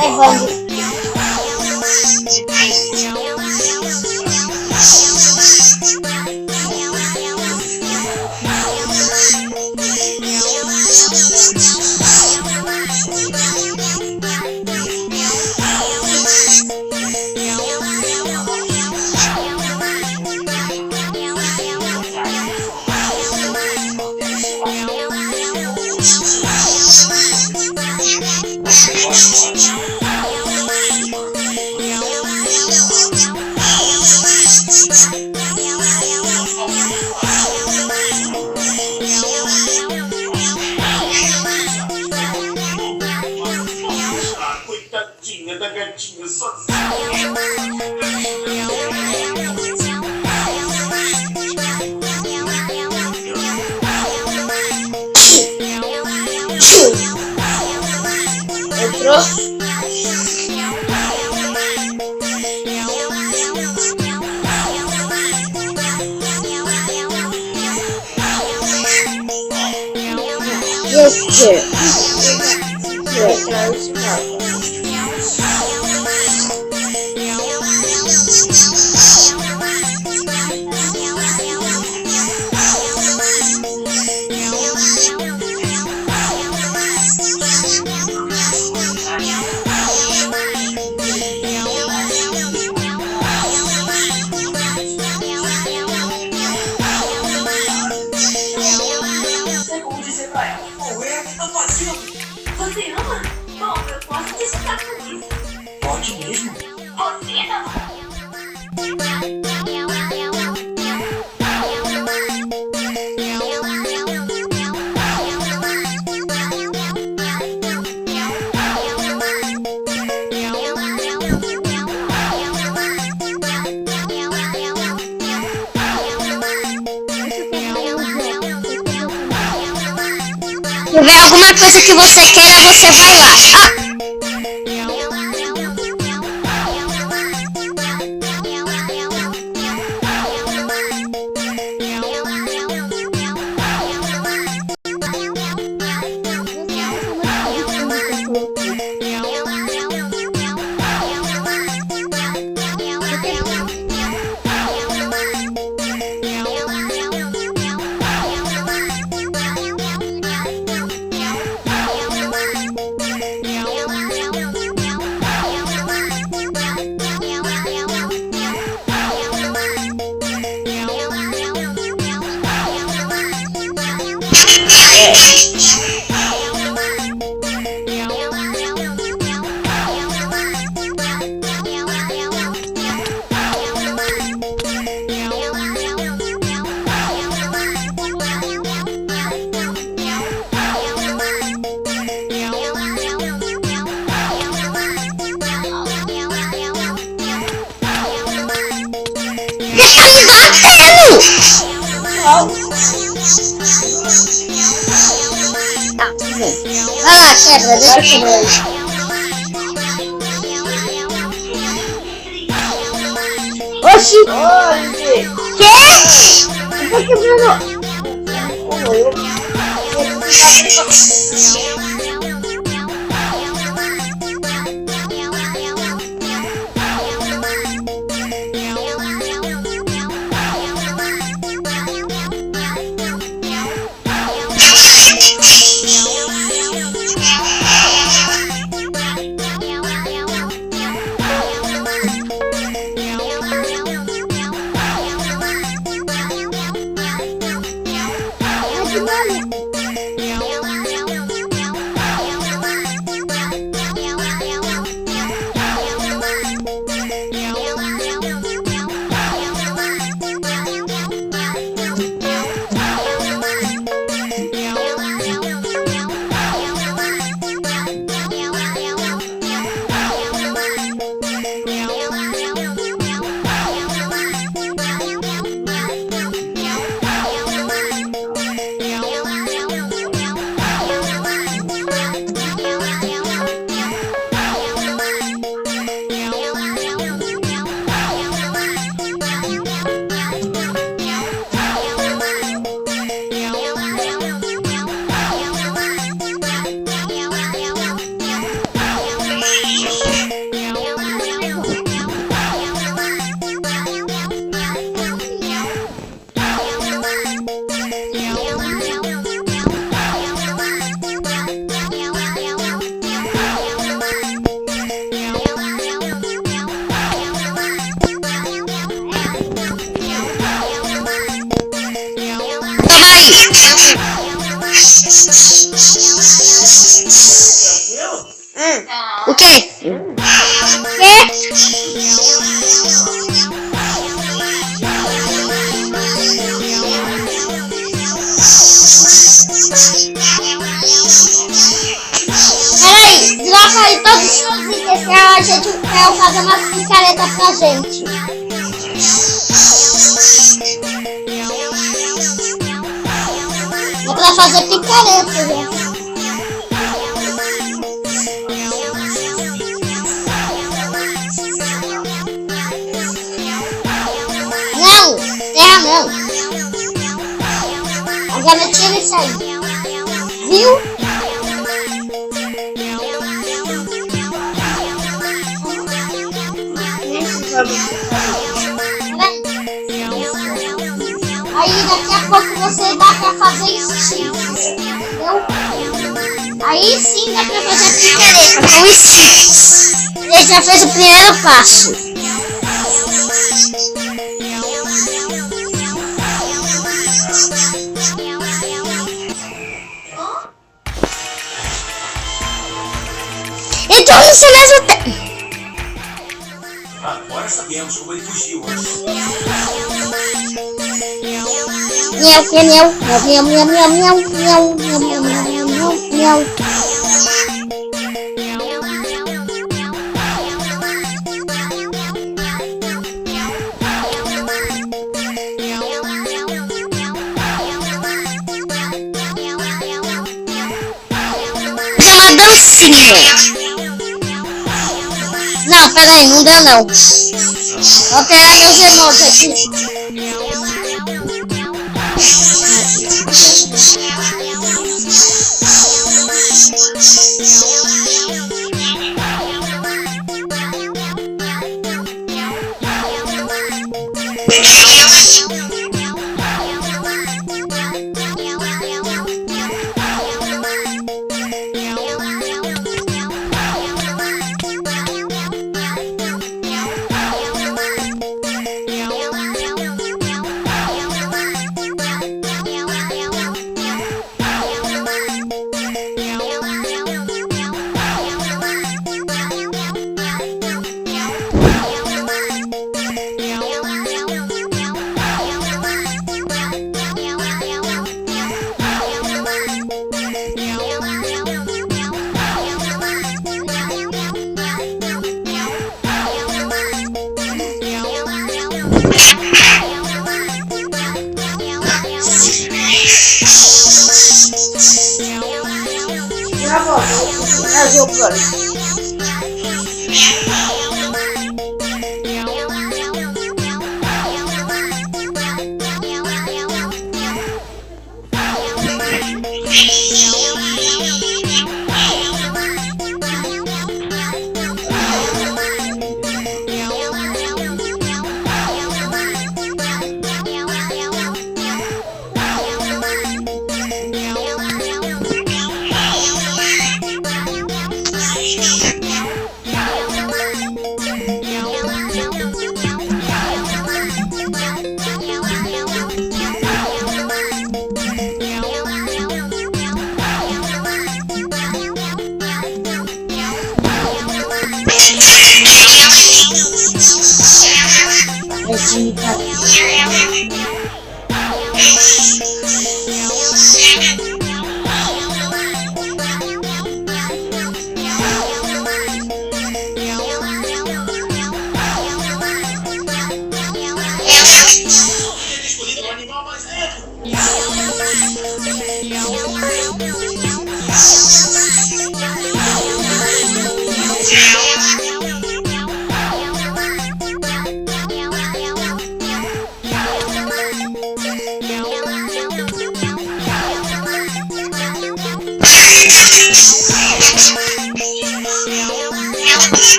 levando. Coitadinha da gatinha sozinha. Entrou. Como dizer pra ela, qual é o que tá fazendo? Você ama? Bom, eu posso te ajudar com isso. Pode mesmo? Você não. Se ver alguma coisa que você queira, você vai lá. Ah! Vai lá, quebra, deixa eu quebrar. Oxi! Que? Eu tô quebrando. O quê? Peraí, droga aí todos os seus itens que a gente quer fazer umas picaretas pra gente. É pra fazer picareta, né? Não, terra não. Agora tira isso aí. Viu? Aí daqui a pouco você dá pra fazer sticks, entendeu? Aí sim dá pra fazer picareta com sticks. A gente já fez o primeiro passo. Então isso mesmo tem. Agora sabemos como ele fugiu. Miau, miau, miau, miau, miau, miau, miau, miau, miau, miau, miau. Uma dancinha. Não, peraí, não deu não. Vou pegar meus irmãos aqui.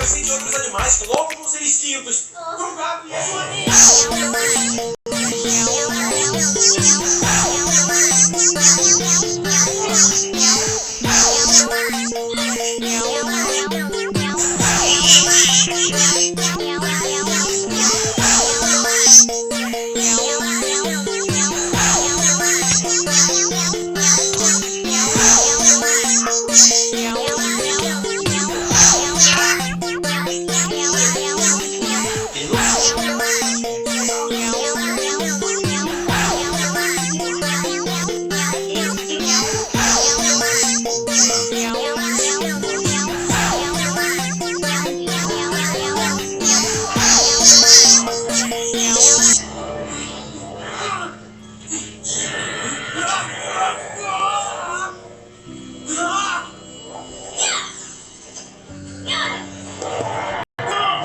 parecer de outros animais que logo vão ser extintos. Um gato e a sua